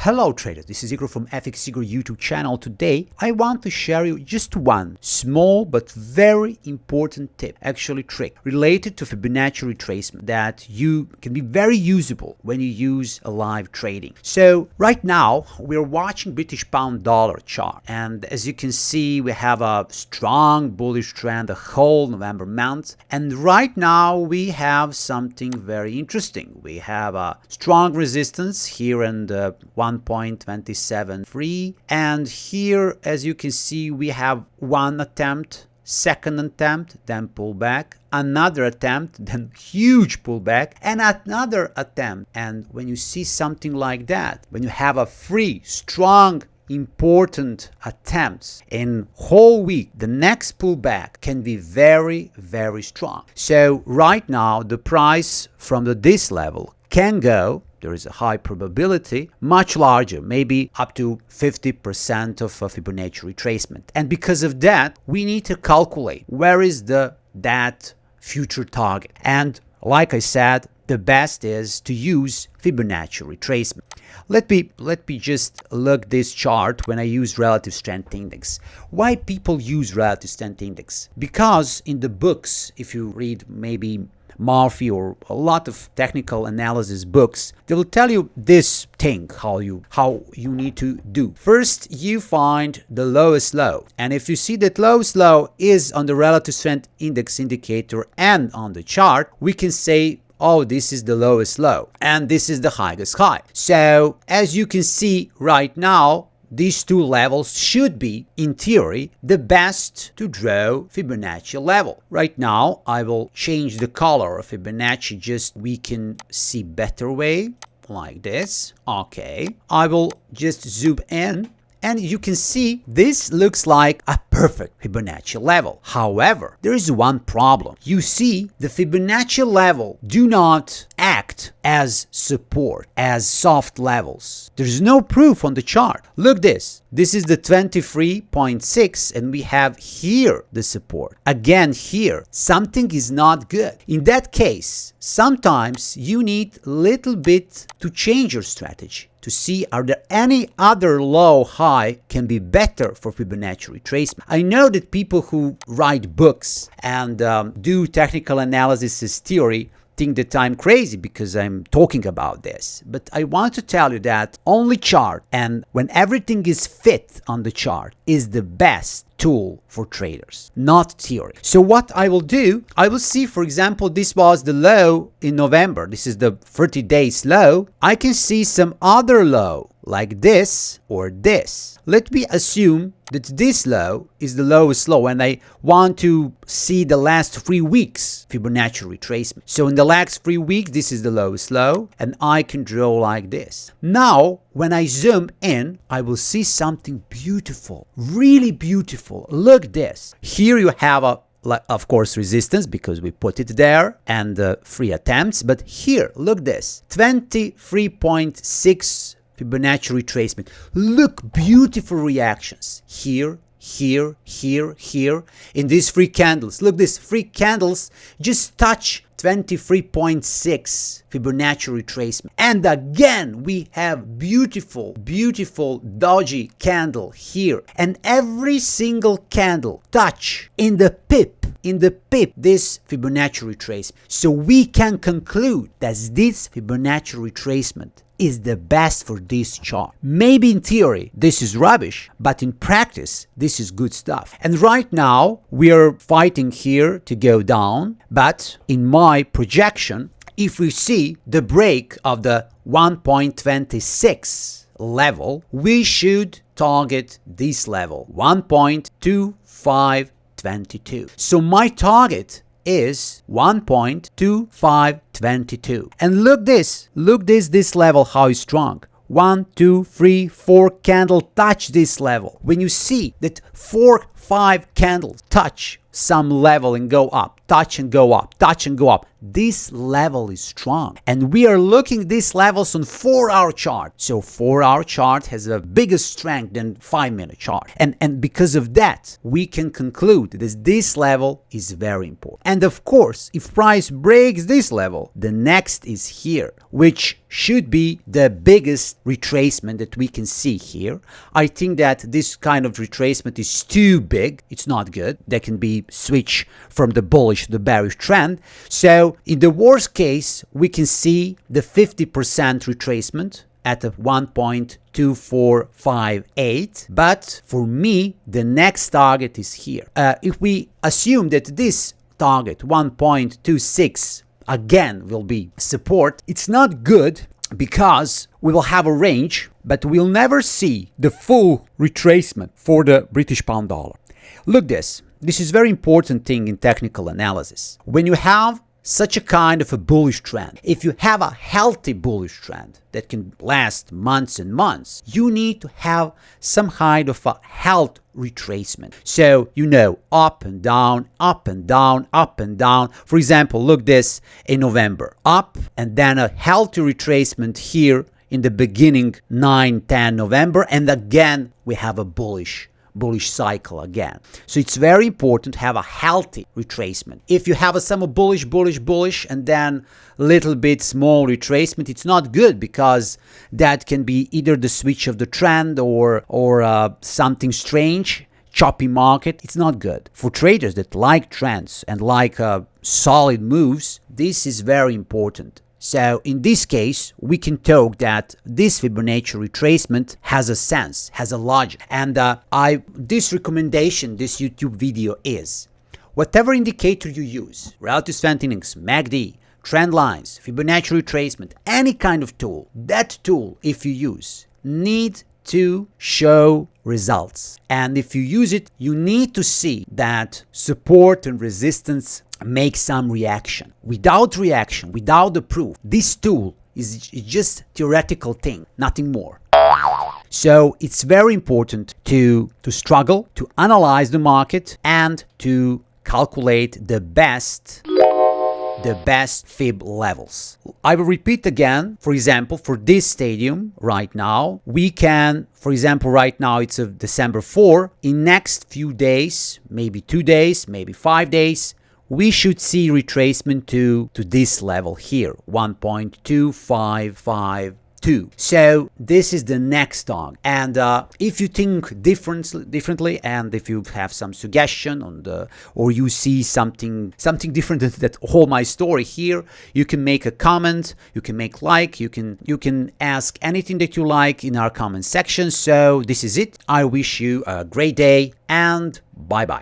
Hello traders, this is Igor from FX Igor YouTube channel. Today I want to share you just one small but very important tip, actually trick, related to Fibonacci retracement that you can be very usable when you use a live trading. So right now we're watching British pound dollar chart, and as you can see we have a strong bullish trend the whole November month, and right now we have something very interesting. We have a strong resistance here in the 1.273, and here as you can see we have one attempt, second attempt, then pullback, another attempt, then huge pullback, and another attempt. And when you see something like that, when you have a free strong important attempts in whole week, the next pullback can be very strong. So right now the price from this level can go, there is a high probability, much larger, maybe up to 50% of Fibonacci retracement. And because of that, we need to calculate where is that future target. And like I said, the best is to use Fibonacci retracement. Let me just look this chart when I use relative strength index. Why people use relative strength index? Because in the books, if you read maybe Murphy or a lot of technical analysis books, they will tell you this thing, how you need to do. First, you find the lowest low, and if you see that lowest low is on the relative strength index indicator and on the chart, we can say, oh, this is the lowest low and this is the highest high. So as you can see right now, these two levels should be, in theory, the best to draw Fibonacci level. Right now, I will change the color of Fibonacci, just we can see better way, like this. Okay, I will just zoom in, and you can see this looks like a perfect Fibonacci level. However, there is one problem. You see, the Fibonacci level do not act as support, as soft levels. There's no proof on the chart. Look this. This is the 23.6, and we have here the support. Again here, something is not good. In that case, sometimes you need a little bit to change your strategy, to see are there any other low high can be better for Fibonacci retracement. I know that people who write books and do technical analysis theory think that I'm crazy because I'm talking about this, but I want to tell you that only chart, and when everything is fit on the chart, is the best tool for traders, not theory. So what I will do, I will see, for example, this was the low in November. This is the 30 days low. I can see some other low like this or this. Let me assume that this low is the lowest low, and I want to see the last 3 weeks Fibonacci retracement. So in the last 3 weeks, this is the lowest low, and I can draw like this. Now, when I zoom in, I will see something beautiful, really beautiful. Look this. Here you have of course resistance because we put it there, and 3 attempts, but here, look this, 23.6 Fibonacci retracement. Look, beautiful reactions here, here, here, here in these 3 candles. Look, these 3 candles just touch 23.6 Fibonacci retracement, and again we have beautiful doji candle here, and every single candle touch in the pip this Fibonacci retracement. So we can conclude that this Fibonacci retracement is the best for this chart. Maybe in theory this is rubbish, but in practice this is good stuff. And right now we are fighting here to go down, but in my projection, if we see the break of the 1.26 level, we should target this level, 1.2522. So my target is 1.2522. And look this level, how is strong. 1, 2, 3, 4 candle touch this level. When you see that 4, 5 candles touch some level and go up, touch and go up, touch and go up. This level is strong. And we are looking at these levels on 4-hour chart. So 4-hour chart has a bigger strength than 5-minute chart. And because of that, we can conclude that this level is very important. And of course, if price breaks this level, the next is here, which should be the biggest retracement that we can see here. I think that this kind of retracement is too big. It's not good. There can be switch from the bullish to the bearish trend. So in the worst case, we can see the 50% retracement at a 1.2458. But for me, the next target is here. If we assume that this target 1.26 again will be support, it's not good because we will have a range, but we'll never see the full retracement for the British pound dollar. Look this. This is very important thing in technical analysis. When you have such a kind of a bullish trend, if you have a healthy bullish trend that can last months and months, you need to have some kind of a health retracement. So, up and down, up and down, up and down. For example, look this in November, up and then a healthy retracement here in the beginning 9-10 November, and again we have a bullish cycle again. So it's very important to have a healthy retracement. If you have some bullish, and then little bit small retracement, it's not good because that can be either the switch of the trend or something strange, choppy market. It's not good. For traders that like trends and like solid moves, this is very important. So in this case, we can talk that this Fibonacci retracement has a sense, has a logic. And this recommendation, this YouTube video is, whatever indicator you use, relative strength index, MACD, trend lines, Fibonacci retracement, any kind of tool, that tool, if you use, need to show results. And if you use it, you need to see that support and resistance make some reaction. Without reaction, without the proof, this tool is just theoretical thing, nothing more. So it's very important to struggle, to analyze the market, and to calculate the best fib levels. I will repeat again. For example, for this stadium right now, we can, for example, right now it's December 4. In next few days, maybe 2 days, maybe 5 days, we should see retracement to this level here, 1.2552. So this is the next target. And if you think differently, and if you have some suggestion on or you see something different that whole my story here, you can make a comment, you can make like, you can ask anything that you like in our comment section. So this is it. I wish you a great day and bye bye.